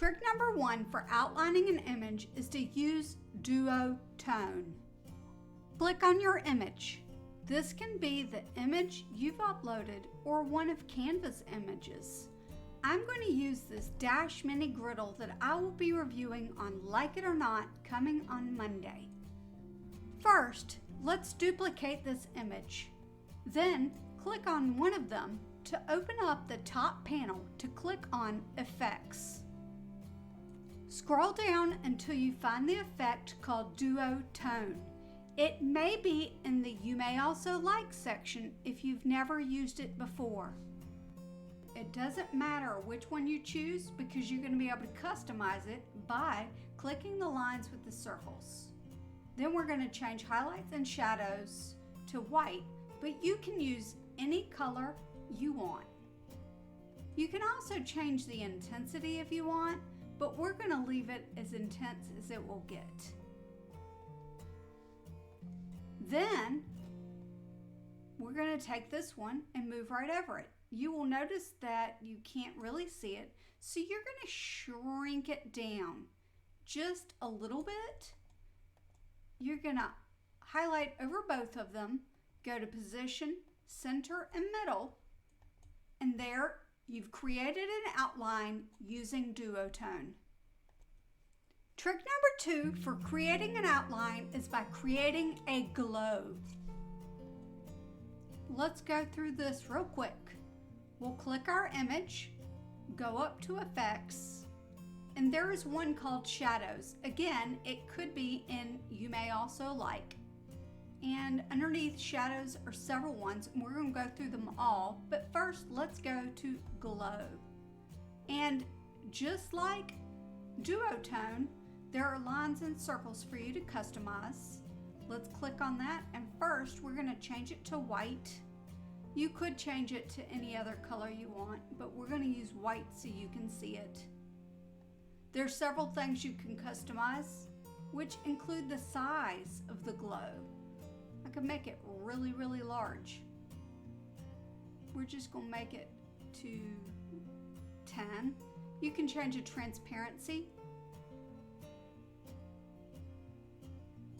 Trick number 1 for outlining an image is to use duotone. Click on your image. This can be the image you've uploaded or one of Canva's images. I'm going to use this Dash Mini Griddle that I will be reviewing on Like It or Not coming on Monday. First, let's duplicate this image. Then, click on one of them to open up the top panel to click on Effects. Scroll down until you find the effect called Duotone. It may be in the You May Also Like section if you've never used it before. It doesn't matter which one you choose because you're going to be able to customize it by clicking the lines with the circles. Then we're going to change highlights and shadows to white, but you can use any color you want. You can also change the intensity if you want, but we're going to leave it as intense as it will get. Then we're going to take this one and move right over it. You will notice that you can't really see it, so you're going to shrink it down just a little bit. You're going to highlight over both of them, go to Position, Center, and Middle, and there you've created an outline using duotone. Trick number 2 for creating an outline is by creating a glow. Let's go through this real quick. We'll click our image, go up to Effects, and there is one called Shadows. Again, it could be in You May Also Like. And underneath Shadows are several ones, and we're going to go through them all. But first, let's go to Glow. And just like duotone, there are lines and circles for you to customize. Let's click on that, and first we're going to change it to white. You could change it to any other color you want, but we're going to use white so you can see it. There's several things you can customize, which include the size of the glow. I can make it really, really large. We're just going to make it to 10. You can change the transparency.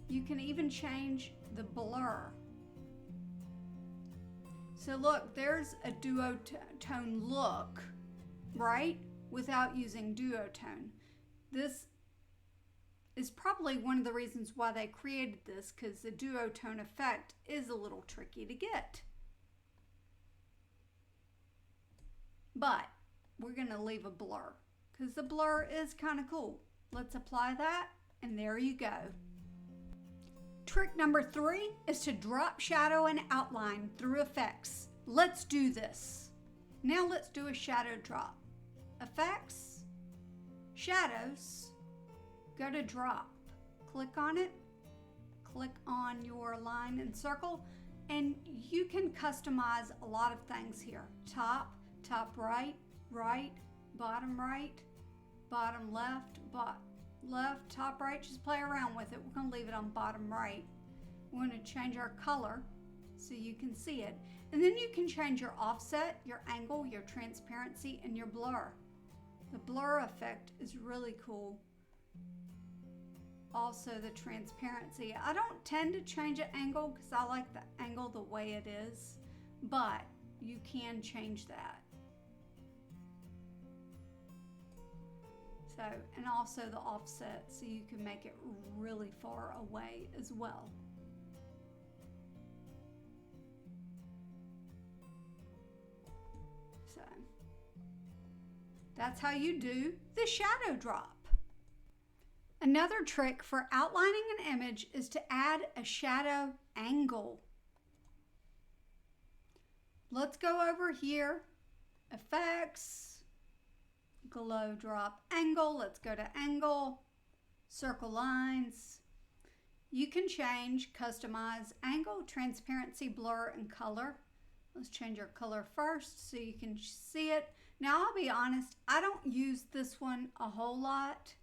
You can even change the blur. So look, there's a duotone look, right? Without using duotone. This is probably one of the reasons why they created this, because the duotone effect is a little tricky to get. But we're going to leave a blur because the blur is kind of cool. Let's apply that, and there you go. Trick number 3 is to drop shadow and outline through Effects. Let's do this. Now let's do a shadow drop. Effects, Shadows, go to Drop. Click on it, click on your line and circle, and you can customize a lot of things here. Top right, bottom left, left, top right. Just play around with it. We're going to leave it on bottom right. We're going to change our color so you can see it. And then you can change your offset, your angle, your transparency, and your blur. The blur effect is really cool. Also the transparency. I don't tend to change an angle because I like the angle the way it is, but you can change that. So, and also the offset, so you can make it really far away as well. So, that's how you do the shadow drop. Another trick for outlining an image is to add a shadow angle. Let's go over here, Effects, Glow Drop Angle. Let's go to Angle, Circle Lines. You can change, customize angle, transparency, blur, and color. Let's change our color first so you can see it. Now I'll be honest, I don't use this one a whole lot,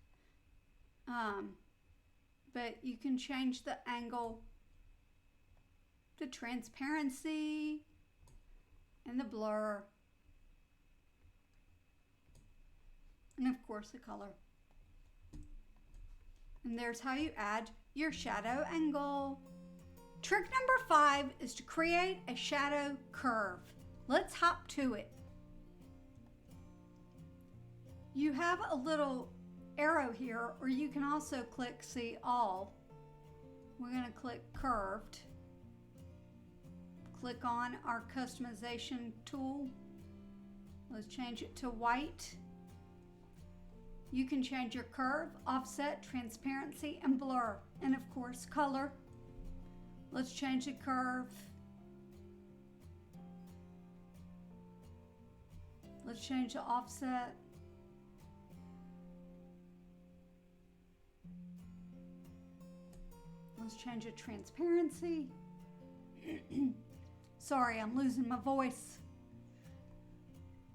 but you can change the angle, the transparency, and the blur. and of course the color. And there's how you add your shadow angle. Trick number 5 is to create a shadow curve. Let's hop to it. You have a little arrow here, or you can also click see all. We're going to click curved. Click on our customization tool. Let's change it to white. You can change your curve, offset, transparency, and blur, and of course color. Let's change the curve. Let's change the offset. Let's change the transparency. Sorry, I'm losing my voice.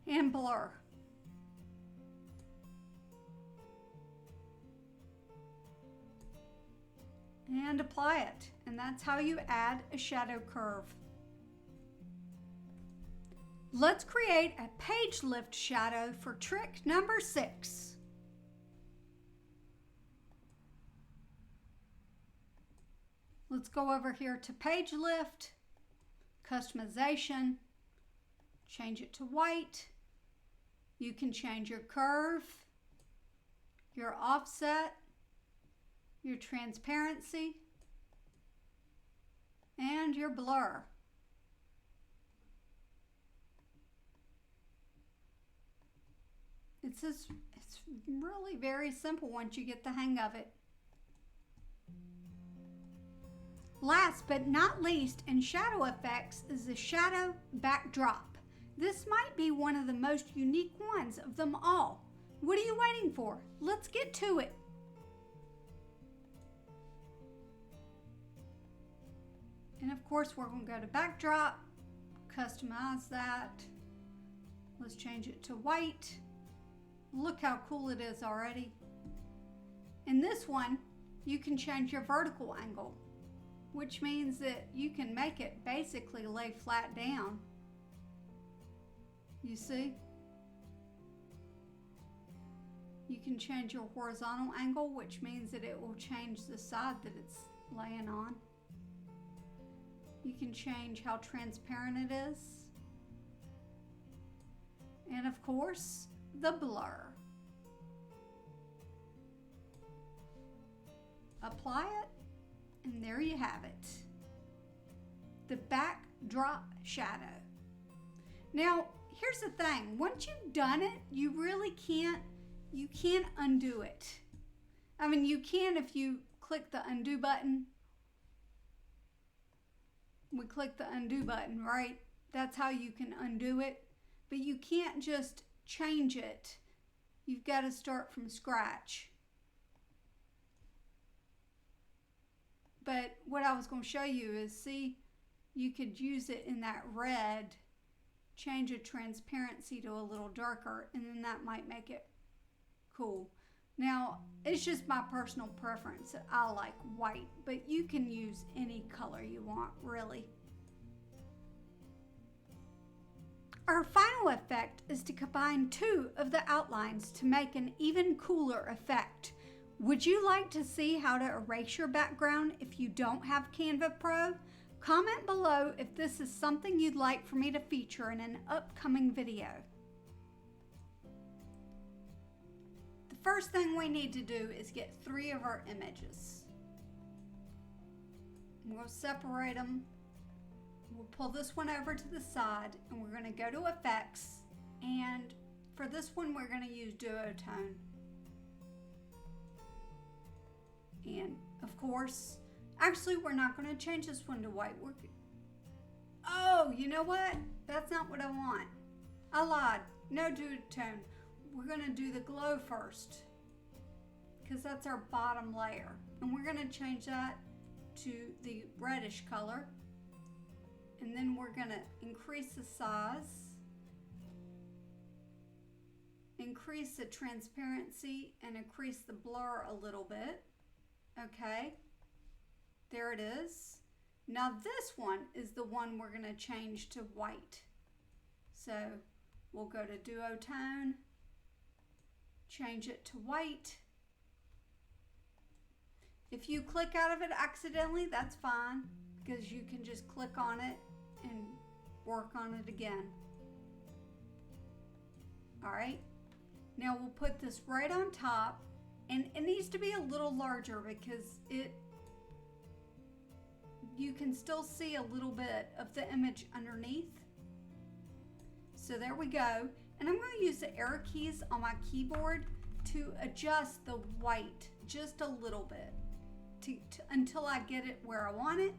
And blur. And apply it. And that's how you add a shadow curve. Let's create a page lift shadow for trick number 6. Let's go over here to page lift, customization, change it to white. You can change your curve, your offset, your transparency, and your blur. It's really very simple once you get the hang of it. Last but not least in shadow effects is the shadow backdrop. This might be one of the most unique ones of them all. What are you waiting for? Let's get to it. And of course we're going to go to backdrop, customize that. Let's change it to white. Look how cool it is already. In this one, you can change your vertical angle, which means that you can make it basically lay flat down. You see? You can change your horizontal angle, which means that it will change the side that it's laying on. You can change how transparent it is. And of course, the blur. Apply it, and there you have it. The backdrop shadow. Now, here's the thing. Once you've done it, you really can't undo it. I mean, you can if you click the undo button. We click the undo button, right? That's how you can undo it. But you can't just change it. You've got to start from scratch. But what I was going to show you is, see, you could use it in that red, change the transparency to a little darker, and then that might make it cool. Now, it's just my personal preference. I like white, but you can use any color you want, really. Our final effect is to combine 2 of the outlines to make an even cooler effect. Would you like to see how to erase your background if you don't have Canva Pro? Comment below if this is something you'd like for me to feature in an upcoming video. The first thing we need to do is get 3 of our images. We'll separate them. We'll pull this one over to the side, and we're going to go to Effects, and for this one we're going to use Duotone. And of course, actually we're not going to change this one to white. Oh, you know what? That's not what I want. I lied. No Duotone. We're going to do the glow first, because that's our bottom layer. And we're going to change that to the reddish color. And then we're going to increase the size, increase the transparency, and increase the blur a little bit. Okay, there it is. Now this one is the one we're going to change to white. So we'll go to Duotone, change it to white. If you click out of it accidentally, that's fine, because you can just click on it and work on it again. All right, now we'll put this right on top, and it needs to be a little larger because you can still see a little bit of the image underneath. So there we go. And I'm going to use the arrow keys on my keyboard to adjust the white just a little bit until I get it where I want it.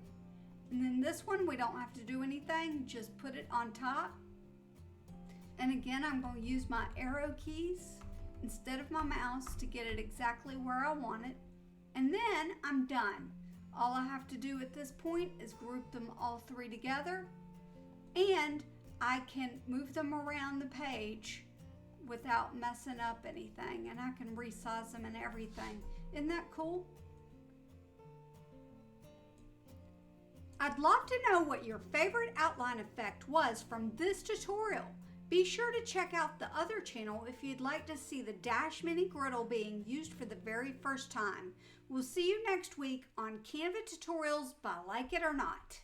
And then this one, we don't have to do anything, just put it on top. And again, I'm going to use my arrow keys instead of my mouse to get it exactly where I want it. And then I'm done. All I have to do at this point is group them all three together, and I can move them around the page without messing up anything, and I can resize them and everything. Isn't that cool? I'd love to know what your favorite outline effect was from this tutorial. Be sure to check out the other channel if you'd like to see the Dash Mini Griddle being used for the very first time. We'll see you next week on Canva Tutorials by Like It or Not.